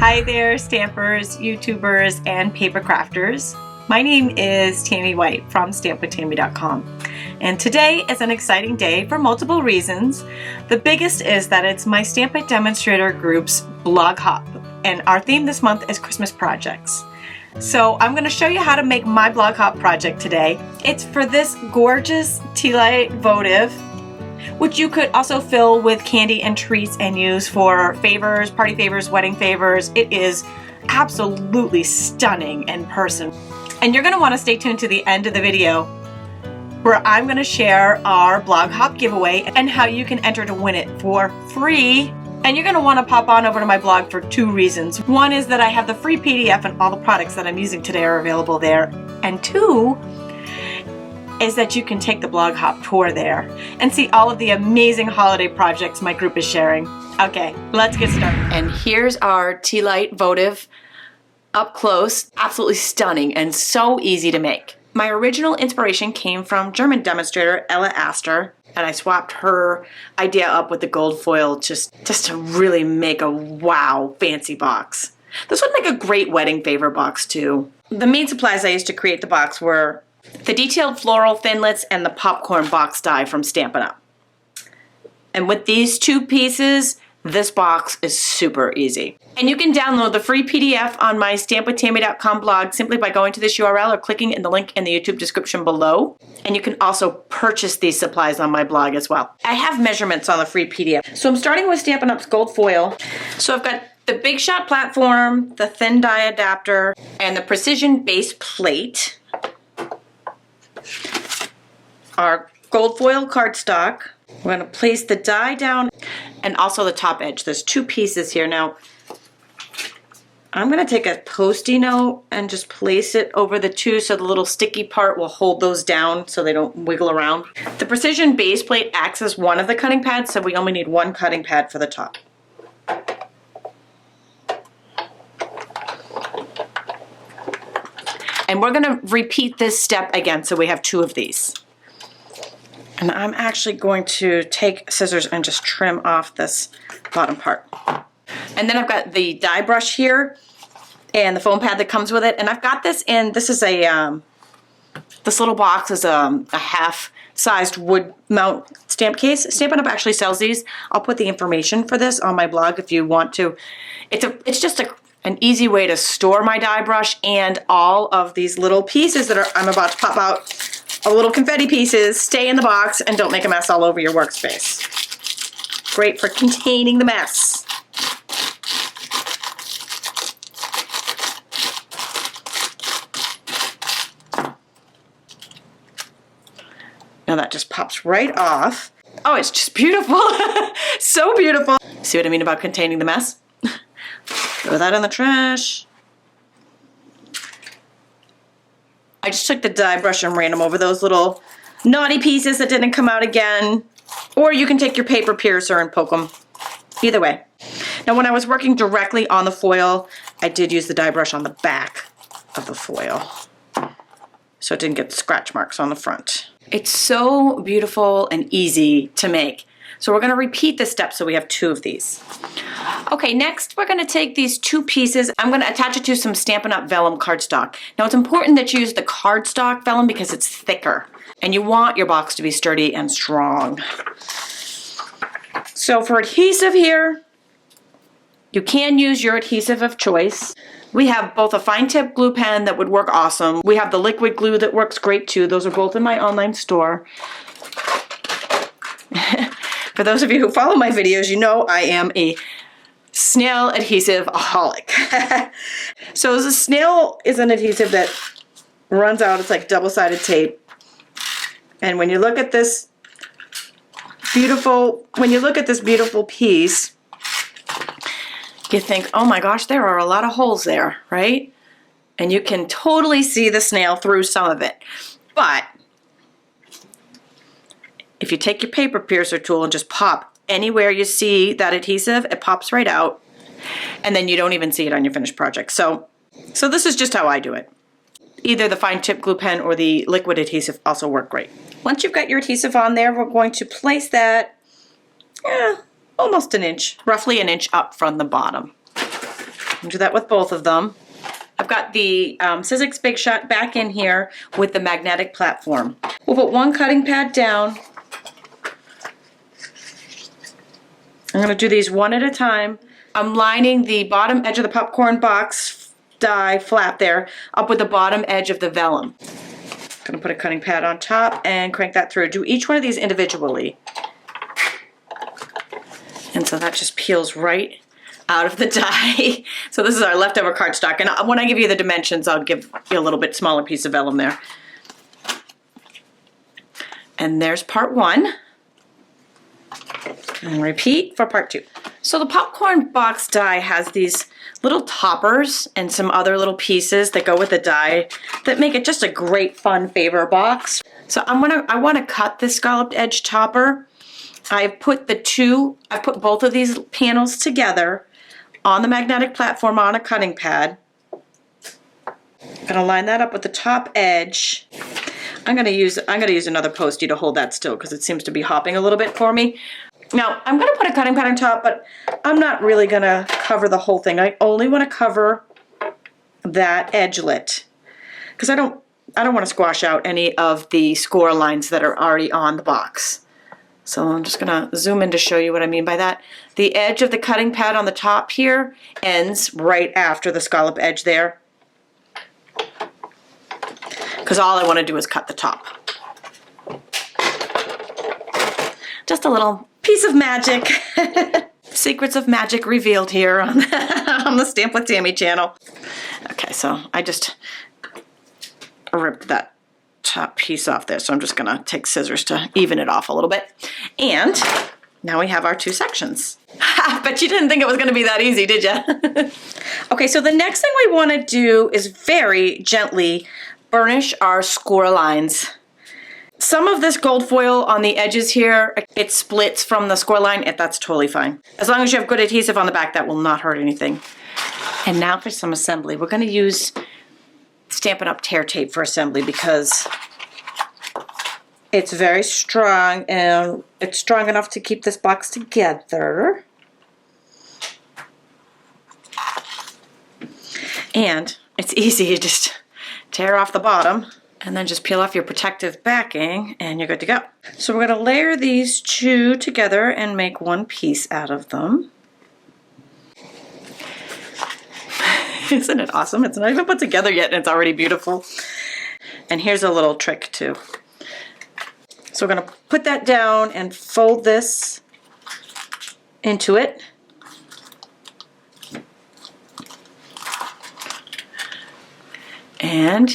Hi there, stampers, YouTubers, and paper crafters. My name is Tami White from stampwithtami.com. And today is an exciting day for multiple reasons. The biggest is that it's my Stampin' Up! Demonstrator group's blog hop, and our theme this month is Christmas projects. So I'm going to show you how to make my blog hop project today. It's for this gorgeous tea light votive, which you could also fill with candy and treats and use for favors, party favors, wedding favors. It is absolutely stunning in person. And you're going to want to stay tuned to the end of the video where I'm going to share our blog hop giveaway and how you can enter to win it for free. And you're going to want to pop on over to my blog for two reasons. One is that I have the free PDF and all the products that I'm using today are available there. And two is that you can take the blog hop tour there and see all of the amazing holiday projects my group is sharing. Okay, let's get started. And here's our tea light votive up close. Absolutely stunning and so easy to make. My original inspiration came from German demonstrator Ela Astor, and I swapped her idea up with the gold foil just to really make a wow fancy box. This would make a great wedding favor box too. The main supplies I used to create the box were the detailed floral thinlits and the popcorn box die from Stampin' Up. And with these two pieces, this box is super easy. And you can download the free PDF on my stampwithtami.com blog simply by going to this URL or clicking in the link in the YouTube description below. And you can also purchase these supplies on my blog as well. I have measurements on the free PDF. So I'm starting with Stampin' Up's gold foil. So I've got the Big Shot platform, the thin die adapter, and the precision base plate. Our gold foil cardstock. We're going to place the die down and also the top edge. There's two pieces here. Now, I'm going to take a Post-it note and just place it over the two so the little sticky part will hold those down so they don't wiggle around. The precision base plate acts as one of the cutting pads, so we only need one cutting pad for the top. And we're going to repeat this step again, so we have two of these. And I'm actually going to take scissors and just trim off this bottom part. And then I've got the die brush here and the foam pad that comes with it. And I've got this in, this is a, this little box is a half-sized wood mount stamp case. Stampin' Up! Actually sells these. I'll put the information for this on my blog if you want to. It's just an easy way to store my die brush and all of these little pieces that I'm about to pop out. Little confetti pieces stay in the box and don't make a mess all over your workspace. Great for containing the mess. Now that just pops right off. Oh, it's just beautiful. So beautiful. See what I mean about containing the mess? Throw that in the trash. I just took the die brush and ran them over those little naughty pieces that didn't come out again. Or you can take your paper piercer and poke them. Either way. Now when I was working directly on the foil, I did use the die brush on the back of the foil, so it didn't get scratch marks on the front. It's so beautiful and easy to make. So we're going to repeat this step so we have two of these. Okay, next we're going to take these two pieces. I'm going to attach it to some Stampin' Up! Vellum cardstock. Now it's important that you use the cardstock vellum because it's thicker and you want your box to be sturdy and strong. So for adhesive here, you can use your adhesive of choice. We have both a fine tip glue pen that would work awesome. We have the liquid glue that works great too. Those are both in my online store. For those of you who follow my videos, you know I am a snail adhesive-aholic. So the snail is an adhesive that runs out. It's like double-sided tape. And when you look at this beautiful piece, you think, oh my gosh, there are a lot of holes there, right? And you can totally see the snail through some of it. But if you take your paper piercer tool and just pop anywhere you see that adhesive, it pops right out. And then you don't even see it on your finished project. So this is just how I do it. Either the fine tip glue pen or the liquid adhesive also work great. Once you've got your adhesive on there, we're going to place that almost an inch, roughly an inch up from the bottom. I'll do that with both of them. I've got the Sizzix Big Shot back in here with the magnetic platform. We'll put one cutting pad down. I'm going to do these one at a time. I'm lining the bottom edge of the popcorn box die flap there up with the bottom edge of the vellum. I'm going to put a cutting pad on top and crank that through. Do each one of these individually. And so that just peels right out of the die. So this is our leftover cardstock. And when I give you the dimensions, I'll give you a little bit smaller piece of vellum there. And there's part one. And repeat for part two. So the popcorn box die has these little toppers and some other little pieces that go with the die that make it just a great fun favor box. So I want to cut this scalloped edge topper. I've put both of these panels together on the magnetic platform on a cutting pad. I'm gonna line that up with the top edge. I'm gonna use another Post-it to hold that still because it seems to be hopping a little bit for me. Now I'm gonna put a cutting pad on top, but I'm not really gonna cover the whole thing. I only want to cover that edgelet because I don't want to squash out any of the score lines that are already on the box. So I'm just gonna zoom in to show you what I mean by that. The edge of the cutting pad on the top here ends right after the scallop edge there. Because all I want to do is cut the top. Just a little piece of magic. Secrets of magic revealed here on the Stamp with Tami channel. Okay, so I just ripped that top piece off there, so I'm just gonna take scissors to even it off a little bit. And now we have our two sections. But you didn't think it was gonna be that easy, did you? Okay, so the next thing we wanna do is very gently burnish our score lines. Some of this gold foil on the edges here, it splits from the score line. That's totally fine. As long as you have good adhesive on the back, that will not hurt anything. And now for some assembly. We're gonna use Stampin' Up! Tear tape for assembly because it's very strong and it's strong enough to keep this box together. And it's easy, you just tear off the bottom and then just peel off your protective backing and you're good to go. So we're going to layer these two together and make one piece out of them. Isn't it awesome? It's not even put together yet and it's already beautiful. And here's a little trick too. So we're going to put that down and fold this into it. And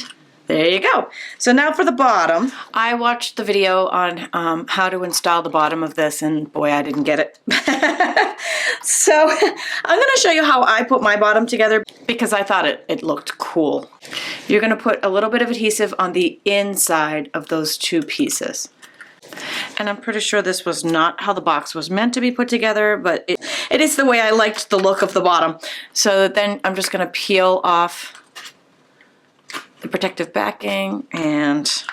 there you go. So now for the bottom. I watched the video on how to install the bottom of this and boy, I didn't get it. So I'm going to show you how I put my bottom together because I thought it looked cool. You're going to put a little bit of adhesive on the inside of those two pieces. And I'm pretty sure this was not how the box was meant to be put together, but it is the way I liked the look of the bottom. So then I'm just going to peel off the protective backing, and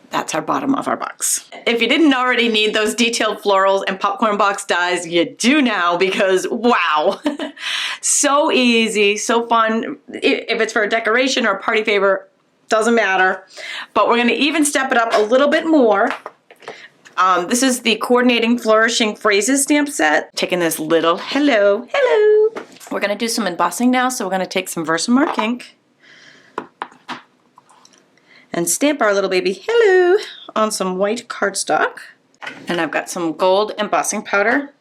that's our bottom of our box. If you didn't already need those detailed florals and popcorn box dies, you do now because wow, so easy, so fun. If it's for a decoration or a party favor, doesn't matter. But we're going to even step it up a little bit more. This is the Coordinating Flourishing Phrases stamp set. Taking this little hello. We're going to do some embossing now, so we're going to take some Versamark ink and stamp our little baby hello on some white cardstock. And I've got some gold embossing powder.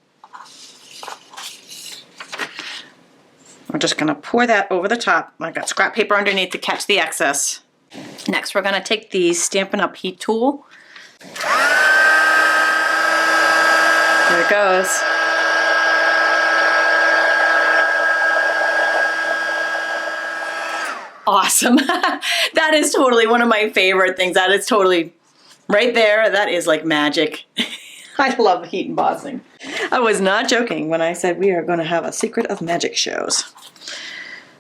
We're just going to pour that over the top. I've got scrap paper underneath to catch the excess. Next, we're going to take the Stampin' Up! Heat tool. There it goes. Awesome. That is totally one of my favorite things. That is totally right there. That is like magic. I love heat embossing. I was not joking when I said we are going to have a Secret of Magic shows.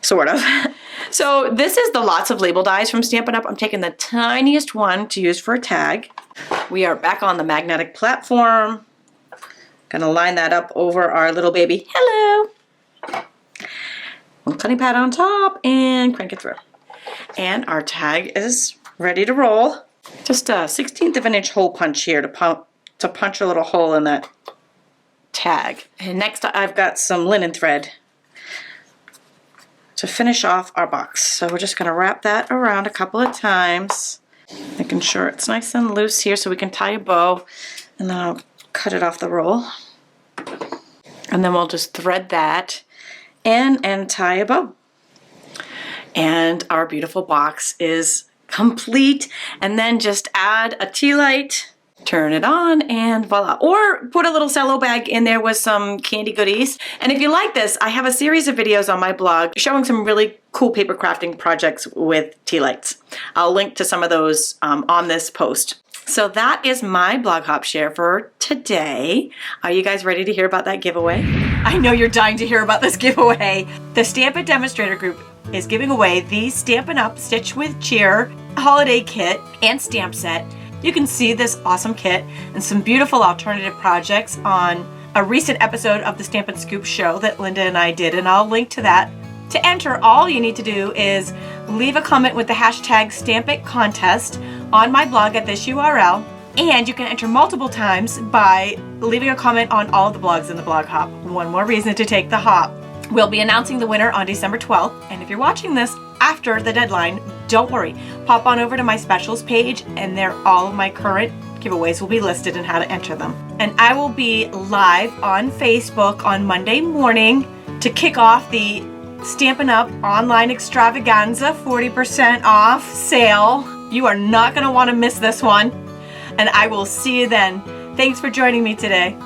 Sort of. So this is the Lots of Label dies from Stampin' Up! I'm taking the tiniest one to use for a tag. We are back on the magnetic platform. Gonna line that up over our little baby. Hello! One cutting pad on top and crank it through. And our tag is ready to roll. Just a 1/16 of an inch hole punch here to punch a little hole in that tag. And next I've got some linen thread to finish off our box. So we're just gonna wrap that around a couple of times, making sure it's nice and loose here so we can tie a bow, and then I'll cut it off the roll. And then we'll just thread that in and tie a bow. And our beautiful box is complete. And then just add a tea light, turn it on, and voila. Or put a little cello bag in there with some candy goodies. And if you like this, I have a series of videos on my blog showing some really cool paper crafting projects with tea lights. I'll link to some of those on this post. So that is my blog hop share for today. Are you guys ready to hear about that giveaway? I know you're dying to hear about this giveaway. The Stampin' Demonstrator group is giving away the Stampin' Up Stitch with Cheer holiday kit and stamp set. You can see this awesome kit and some beautiful alternative projects on a recent episode of the Stampin' Scoop show that Linda and I did, and I'll link to that. To enter, all you need to do is leave a comment with the hashtag StampItContest on my blog at this URL, and you can enter multiple times by leaving a comment on all of the blogs in the blog hop. One more reason to take the hop. We'll be announcing the winner on December 12th, and if you're watching this after the deadline, don't worry. Pop on over to my specials page, and there all of my current giveaways will be listed and how to enter them. And I will be live on Facebook on Monday morning to kick off the Stampin' Up Online Extravaganza 40% off sale. You are not going to want to miss this one. And I will see you then. Thanks for joining me today.